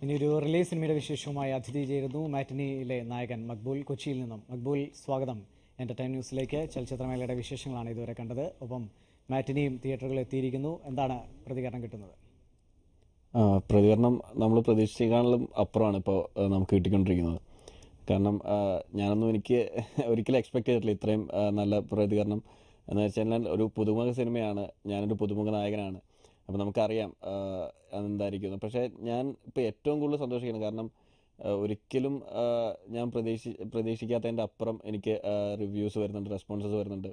ഇനി ഒരു റിലീസ് സിനിമയുടെ വിശേഷവുമായി അതിഥി ചേരുന്നു മാറ്റിനിയിലെ നായകൻ മക്ബൂൽ കൊച്ചിയിൽ നിന്നും. മക്ബൂൽ, സ്വാഗതം എന്റർടൈൻ ന്യൂസിലേക്ക്. ചലച്ചിത്രമേളയുടെ വിശേഷങ്ങളാണ് ഇതുവരെ കണ്ടത്. ഒപ്പം മാറ്റിനിയും തിയേറ്ററുകളിൽ എത്തിയിരിക്കുന്നു. എന്താണ് പ്രതികരണം കിട്ടുന്നത്? പ്രതികരണം നമ്മൾ പ്രതീക്ഷിച്ചേക്കാളും അപ്പുറമാണ് ഇപ്പോൾ നമുക്ക് കിട്ടിക്കൊണ്ടിരിക്കുന്നത്. കാരണം ഞാനൊന്നും എനിക്ക് ഒരിക്കലും എക്സ്പെക്ട് ചെയ്തിട്ടില്ല ഇത്രയും നല്ല പ്രതികരണം. എന്ന് വെച്ചാൽ ഒരു പുതുമുഖ സിനിമയാണ്, ഞാനൊരു പുതുമുഖ നായകനാണ്. അപ്പോൾ നമുക്കറിയാം അതെന്തായിരിക്കും. പക്ഷേ ഞാൻ ഇപ്പോൾ ഏറ്റവും കൂടുതൽ സന്തോഷിക്കണം. കാരണം ഒരിക്കലും ഞാൻ പ്രതീക്ഷിക്കാത്തതിൻ്റെ അപ്പുറം എനിക്ക് റിവ്യൂസ് വരുന്നുണ്ട്, റെസ്പോൺസസ് വരുന്നുണ്ട്.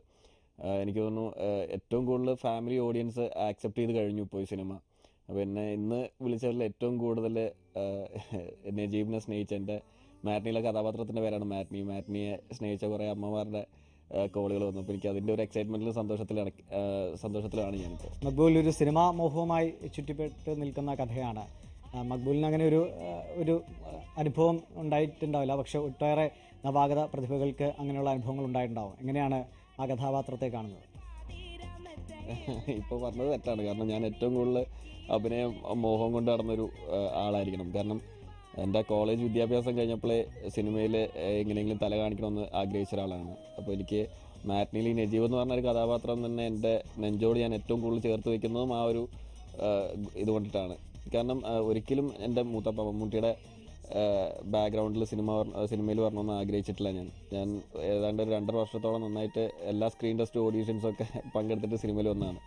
എനിക്ക് തോന്നുന്നു ഏറ്റവും കൂടുതൽ ഫാമിലി ഓഡിയൻസ് ആക്സെപ്റ്റ് ചെയ്ത് കഴിഞ്ഞു ഇപ്പോൾ ഈ സിനിമ. അപ്പോൾ എന്നെ ഇന്ന് വിളിച്ചവരിൽ ഏറ്റവും കൂടുതൽ നജീബിനെ സ്നേഹിച്ച എൻ്റെ മാറ്റ്നിയിലെ കഥാപാത്രത്തിൻ്റെ പേരാണ് മാറ്റ്നിയെ സ്നേഹിച്ച കുറേ അമ്മമാരുടെ കോളുകൾ വന്നു. അപ്പോൾ എനിക്ക് അതിൻ്റെ ഒരു എക്സൈറ്റ്മെൻറ്റിലും സന്തോഷത്തിലാണ് ഞാനിപ്പോൾ. മക്ബൂൽ ഒരു സിനിമാ മോഹവുമായി ചുറ്റിപ്പെട്ട് നിൽക്കുന്ന കഥയാണ്. മക്ബൂലിന് അങ്ങനെ ഒരു അനുഭവം ഉണ്ടായിട്ടുണ്ടാവില്ല, പക്ഷെ ഒട്ടേറെ നവാഗത പ്രതിഭകൾക്ക് അങ്ങനെയുള്ള അനുഭവങ്ങൾ ഉണ്ടായിട്ടുണ്ടാവും. എങ്ങനെയാണ് ആ കഥാപാത്രത്തെ കാണുന്നത്? ഇപ്പോൾ പറഞ്ഞത് തെറ്റാണ്. കാരണം ഞാൻ ഏറ്റവും കൂടുതൽ അഭിനയം മോഹം കൊണ്ട് നടന്നൊരു ആളായിരിക്കണം. കാരണം എൻ്റെ കോളേജ് വിദ്യാഭ്യാസം കഴിഞ്ഞപ്പോഴേ സിനിമയിൽ എങ്ങനെയെങ്കിലും തല കാണിക്കണമെന്ന് ആഗ്രഹിച്ച ഒരാളാണ്. അപ്പോൾ എനിക്ക് മാറ്റ്നിയിൽ നജീബ് എന്ന് പറഞ്ഞൊരു കഥാപാത്രം തന്നെ എൻ്റെ നെഞ്ചോട് ഞാൻ ഏറ്റവും കൂടുതൽ ചേർത്ത് വയ്ക്കുന്നതും ആ ഒരു ഇതുകൊണ്ടിട്ടാണ്. കാരണം ഒരിക്കലും എൻ്റെ മൂത്തപ്പ മമ്മൂട്ടിയുടെ ബാക്ക്ഗ്രൗണ്ടിൽ സിനിമയിൽ വരണമെന്ന് ആഗ്രഹിച്ചിട്ടില്ല. ഞാൻ ഏതാണ്ട് ഒരു 2.5 വർഷത്തോളം നന്നായിട്ട് എല്ലാ സ്ക്രീൻ ടെസ്റ്റ് ഓഡീഷൻസൊക്കെ പങ്കെടുത്തിട്ട് സിനിമയിൽ വന്നതാണ്.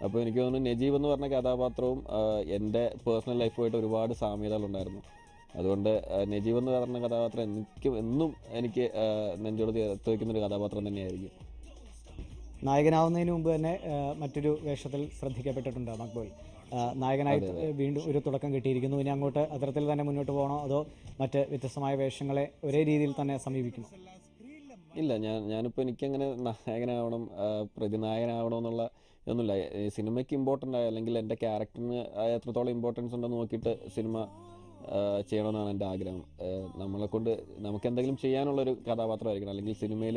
അപ്പോൾ എനിക്ക് തോന്നുന്നു നജീബ് എന്ന് പറഞ്ഞ കഥാപാത്രവും എൻ്റെ പേഴ്സണൽ ലൈഫുമായിട്ട് ഒരുപാട് സാമ്യതകളുണ്ടായിരുന്നു. അതുകൊണ്ട് നജീബ് എന്ന് പറഞ്ഞ കഥാപാത്രം എന്നും എനിക്ക് നെഞ്ചോട് ചേർത്ത് വയ്ക്കുന്നൊരു കഥാപാത്രം തന്നെയായിരിക്കും. നായകനാവുന്നതിന് മുമ്പ് തന്നെ മറ്റൊരു വേഷത്തിൽ ശ്രദ്ധിക്കപ്പെട്ടിട്ടുണ്ട് മക്ബൂൽ. നായകനായി വീണ്ടും ഒരു തുടക്കം കിട്ടിയിരിക്കുന്നു. ഇനി അങ്ങോട്ട് അത്തരത്തിൽ തന്നെ മുന്നോട്ട് പോകണോ, അതോ മറ്റ് വ്യത്യസ്തമായ വേഷങ്ങളെ ഒരേ രീതിയിൽ തന്നെ സമീപിക്കുമോ? ഇല്ല, ഞാനിപ്പോൾ എനിക്കങ്ങനെ നായകനാവണം, പ്രതിനായകനാവണം എന്നുള്ള ഇതൊന്നുമില്ല. സിനിമയ്ക്ക് ഇമ്പോർട്ടൻ്റ് ആയ അല്ലെങ്കിൽ എൻ്റെ ക്യാരക്ടറിന് എത്രത്തോളം ഇമ്പോർട്ടൻസ് ഉണ്ടെന്ന് നോക്കിയിട്ട് സിനിമ ചെയ്യണമെന്നാണ് എൻ്റെ ആഗ്രഹം. നമുക്ക് എന്തെങ്കിലും ചെയ്യാനുള്ളൊരു കഥാപാത്രമായിരിക്കണം, അല്ലെങ്കിൽ സിനിമയിൽ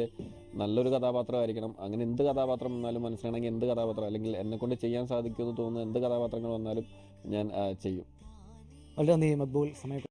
നല്ലൊരു കഥാപാത്രമായിരിക്കണം. അങ്ങനെ എന്ത് കഥാപാത്രം വന്നാലും മനസ്സിലാണെങ്കിൽ എന്ത് കഥാപാത്രം, അല്ലെങ്കിൽ എന്നെക്കൊണ്ട് ചെയ്യാൻ സാധിക്കുമെന്ന് തോന്നുന്ന എന്ത് കഥാപാത്രങ്ങൾ വന്നാലും ഞാൻ ചെയ്യും. വളരെ നന്ദി മക്ബൂൽ. സമയം